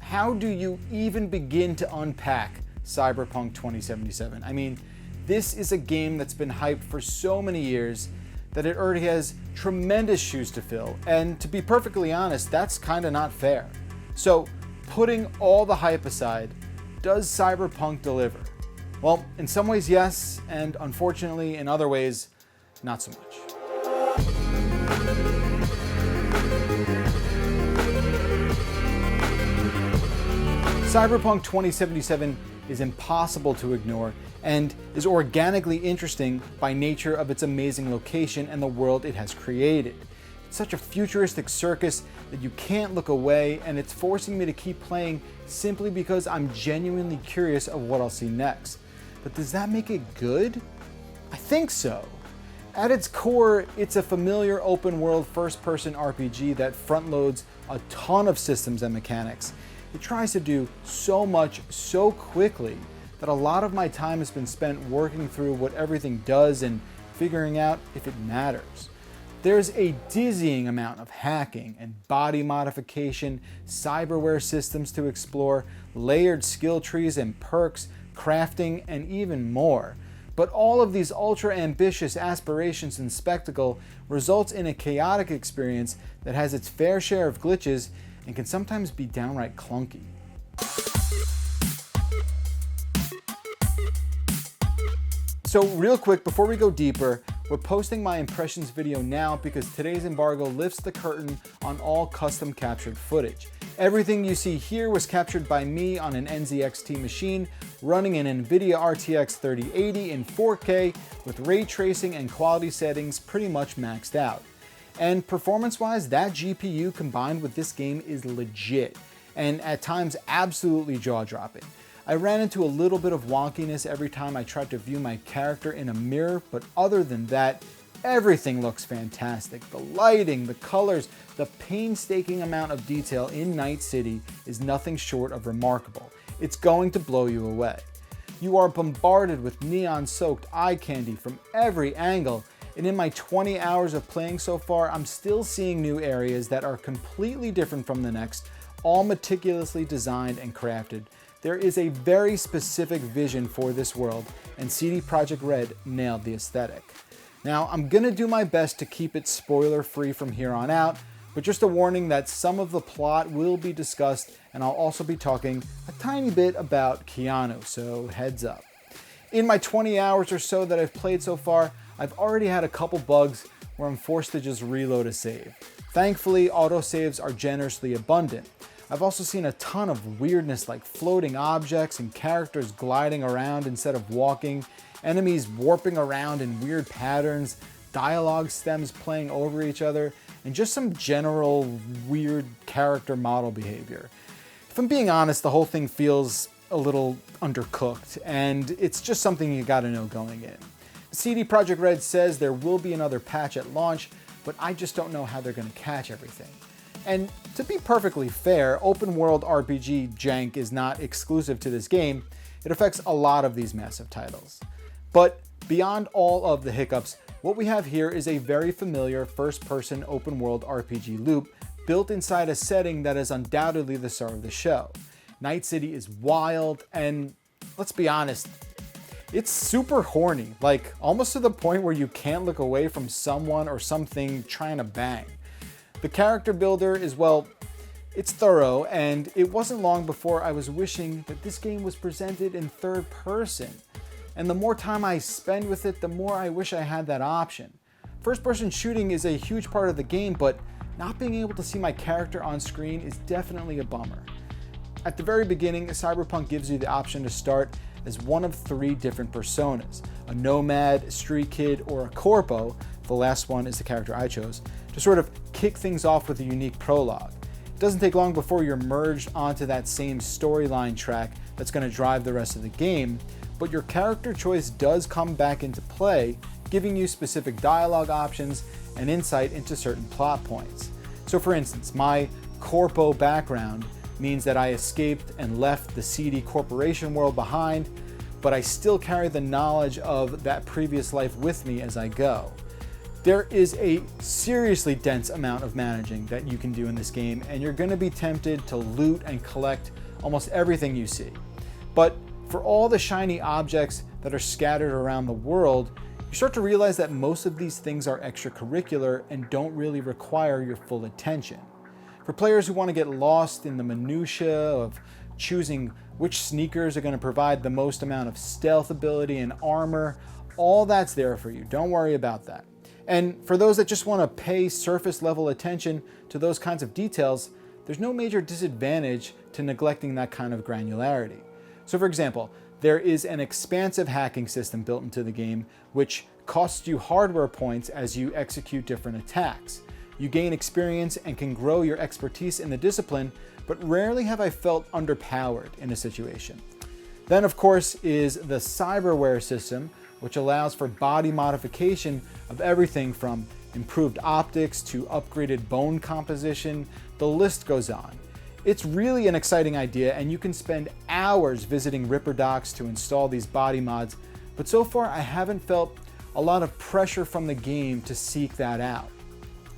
how do you even begin to unpack Cyberpunk 2077? I mean, this is a game that's been hyped for so many years that it already has tremendous shoes to fill. And to be perfectly honest, that's kind of not fair. So, putting all the hype aside, does Cyberpunk deliver? Well, in some ways, yes, and unfortunately, in other ways, not so much. Cyberpunk 2077 is impossible to ignore and is organically interesting by nature of its amazing location and the world it has created. It's such a futuristic circus that you can't look away, and it's forcing me to keep playing simply because I'm genuinely curious of what I'll see next. But does that make it good? I think so. At its core, it's a familiar open-world first-person RPG that front-loads a ton of systems and mechanics. It tries to do so much so quickly that a lot of my time has been spent working through what everything does and figuring out if it matters. There's a dizzying amount of hacking and body modification, cyberware systems to explore, layered skill trees and perks, crafting, and even more. But all of these ultra-ambitious aspirations and spectacle results in a chaotic experience that has its fair share of glitches and can sometimes be downright clunky. So real quick, before we go deeper, we're posting my impressions video now because today's embargo lifts the curtain on all custom captured footage. Everything you see here was captured by me on an NZXT machine running an NVIDIA RTX 3080 in 4K with ray tracing and quality settings pretty much maxed out. And performance-wise, that GPU combined with this game is legit, and at times absolutely jaw-dropping. I ran into a little bit of wonkiness every time I tried to view my character in a mirror, but other than that, everything looks fantastic. The lighting, the colors, the painstaking amount of detail in Night City is nothing short of remarkable. It's going to blow you away. You are bombarded with neon-soaked eye candy from every angle, and in my 20 hours of playing so far, I'm still seeing new areas that are completely different from the next, all meticulously designed and crafted. There is a very specific vision for this world, and CD Projekt Red nailed the aesthetic. Now, I'm gonna do my best to keep it spoiler-free from here on out, but just a warning that some of the plot will be discussed, and I'll also be talking a tiny bit about Keanu, so heads up. In my 20 hours or so that I've played so far, I've already had a couple bugs where I'm forced to just reload a save. Thankfully, autosaves are generously abundant. I've also seen a ton of weirdness like floating objects and characters gliding around instead of walking, enemies warping around in weird patterns, dialogue stems playing over each other, and just some general weird character model behavior. If I'm being honest, the whole thing feels a little undercooked, and it's just something you gotta know going in. CD Projekt Red says there will be another patch at launch, but I just don't know how they're gonna catch everything. And to be perfectly fair, open world RPG jank is not exclusive to this game. It affects a lot of these massive titles. But beyond all of the hiccups, what we have here is a very familiar first-person open world RPG loop built inside a setting that is undoubtedly the star of the show. Night City is wild, and let's be honest, it's super horny, like almost to the point where you can't look away from someone or something trying to bang. The character builder is, well, it's thorough, and it wasn't long before I was wishing that this game was presented in third person. And the more time I spend with it, the more I wish I had that option. First-person shooting is a huge part of the game, but not being able to see my character on screen is definitely a bummer. At the very beginning, Cyberpunk gives you the option to start as one of 3 different personas: a nomad, a street kid, or a corpo. The last one is the character I chose, to sort of kick things off with a unique prologue. It doesn't take long before you're merged onto that same storyline track that's going to drive the rest of the game, but your character choice does come back into play, giving you specific dialogue options and insight into certain plot points. So for instance, my corpo background means that I escaped and left the seedy corporation world behind, but I still carry the knowledge of that previous life with me as I go. There is a seriously dense amount of managing that you can do in this game, and you're going to be tempted to loot and collect almost everything you see. But for all the shiny objects that are scattered around the world, you start to realize that most of these things are extracurricular and don't really require your full attention. For players who want to get lost in the minutiae of choosing which sneakers are going to provide the most amount of stealth ability and armor, all that's there for you. Don't worry about that. And for those that just want to pay surface level attention to those kinds of details, there's no major disadvantage to neglecting that kind of granularity. So for example, there is an expansive hacking system built into the game, which costs you hardware points as you execute different attacks. You gain experience and can grow your expertise in the discipline, but rarely have I felt underpowered in a situation. Then of course is the cyberware system, which allows for body modification of everything from improved optics to upgraded bone composition. The list goes on. It's really an exciting idea, and you can spend hours visiting Ripper docs to install these body mods, but so far I haven't felt a lot of pressure from the game to seek that out.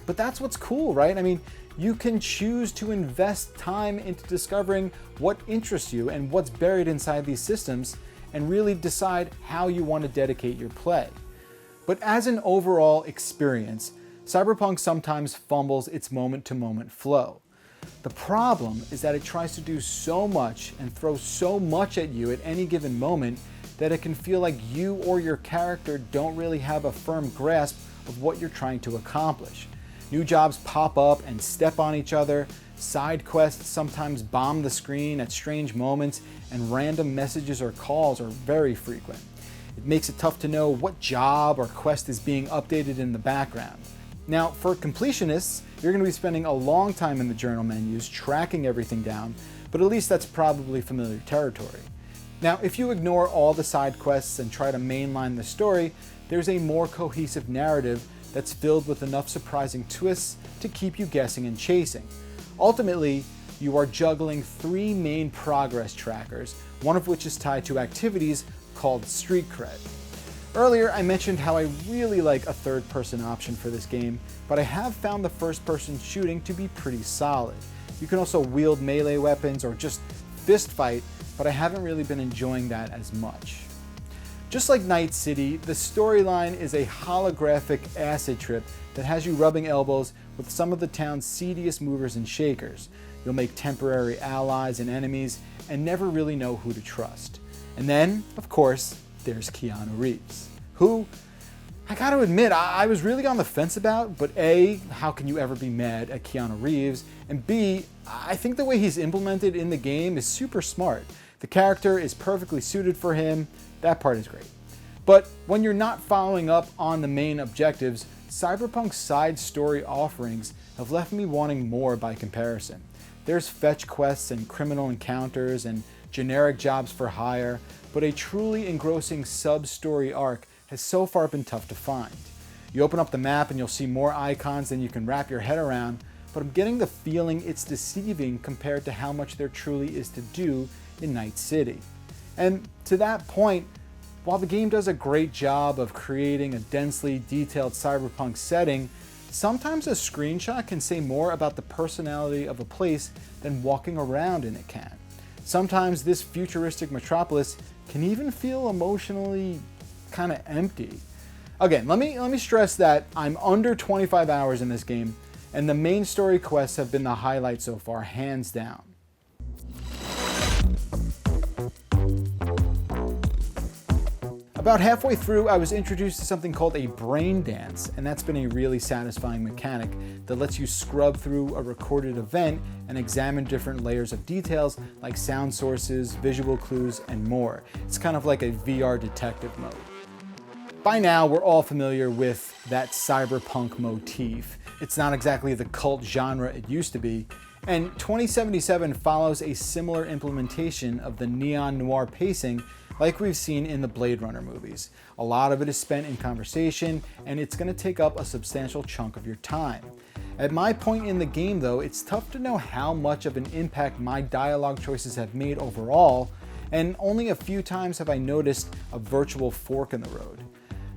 But that's what's cool, right? I mean, you can choose to invest time into discovering what interests you and what's buried inside these systems, and really decide how you want to dedicate your play. But as an overall experience, Cyberpunk sometimes fumbles its moment-to-moment flow. The problem is that it tries to do so much and throw so much at you at any given moment that it can feel like you or your character don't really have a firm grasp of what you're trying to accomplish. New jobs pop up and step on each other, side quests sometimes bomb the screen at strange moments, and random messages or calls are very frequent. It makes it tough to know what job or quest is being updated in the background. Now, for completionists, you're going to be spending a long time in the journal menus tracking everything down, but at least that's probably familiar territory. Now, if you ignore all the side quests and try to mainline the story, there's a more cohesive narrative that's filled with enough surprising twists to keep you guessing and chasing. Ultimately, you are juggling 3 main progress trackers, one of which is tied to activities called street cred. Earlier, I mentioned how I really like a third-person option for this game, but I have found the first-person shooting to be pretty solid. You can also wield melee weapons or just fist fight, but I haven't really been enjoying that as much. Just like Night City, the storyline is a holographic acid trip that has you rubbing elbows with some of the town's seediest movers and shakers. You'll make temporary allies and enemies and never really know who to trust. And then, of course, there's Keanu Reeves, who, I gotta admit, I was really on the fence about, but A, how can you ever be mad at Keanu Reeves? And B, I think the way he's implemented in the game is super smart. The character is perfectly suited for him. That part is great. But when you're not following up on the main objectives, Cyberpunk's side story offerings have left me wanting more by comparison. There's fetch quests and criminal encounters and generic jobs for hire, but a truly engrossing sub-story arc has so far been tough to find. You open up the map and you'll see more icons than you can wrap your head around, but I'm getting the feeling it's deceiving compared to how much there truly is to do in Night City. And to that point, while the game does a great job of creating a densely detailed cyberpunk setting, sometimes a screenshot can say more about the personality of a place than walking around in it can. Sometimes this futuristic metropolis can even feel emotionally kind of empty. Again, let me stress that I'm under 25 hours in this game, and the main story quests have been the highlight so far, hands down. About halfway through, I was introduced to something called a brain dance, and that's been a really satisfying mechanic that lets you scrub through a recorded event and examine different layers of details like sound sources, visual clues, and more. It's kind of like a VR detective mode. By now, we're all familiar with that cyberpunk motif. It's not exactly the cult genre it used to be, and 2077 follows a similar implementation of the neon noir pacing like we've seen in the Blade Runner movies. A lot of it is spent in conversation, and it's going to take up a substantial chunk of your time. At my point in the game, though, it's tough to know how much of an impact my dialogue choices have made overall, and only a few times have I noticed a virtual fork in the road.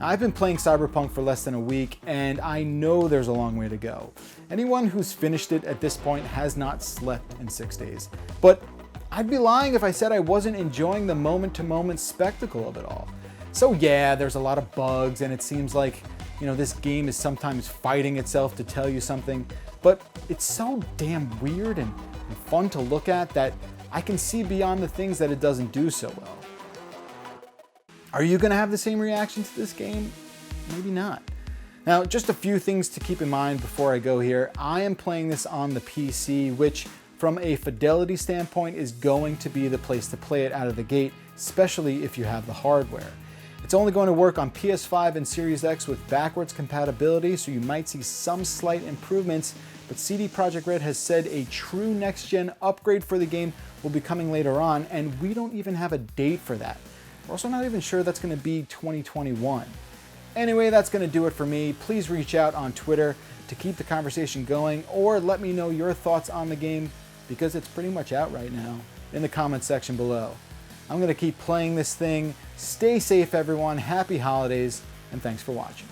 I've been playing Cyberpunk for less than a week, and I know there's a long way to go. Anyone who's finished it at this point has not slept in 6 days. But I'd be lying if I said I wasn't enjoying the moment-to-moment spectacle of it all. So yeah, there's a lot of bugs, and it seems like, this game is sometimes fighting itself to tell you something, but it's so damn weird and fun to look at that I can see beyond the things that it doesn't do so well. Are you going to have the same reaction to this game? Maybe not. Now, just a few things to keep in mind before I go here. I am playing this on the PC, which from a fidelity standpoint is going to be the place to play it out of the gate, especially if you have the hardware. It's only going to work on PS5 and Series X with backwards compatibility, so you might see some slight improvements, but CD Projekt Red has said a true next-gen upgrade for the game will be coming later on, and we don't even have a date for that. We're also not even sure that's going to be 2021. Anyway, that's going to do it for me. Please reach out on Twitter to keep the conversation going, or let me know your thoughts on the game, because it's pretty much out right now, in the comments section below. I'm going to keep playing this thing. Stay safe, everyone. Happy holidays, and thanks for watching.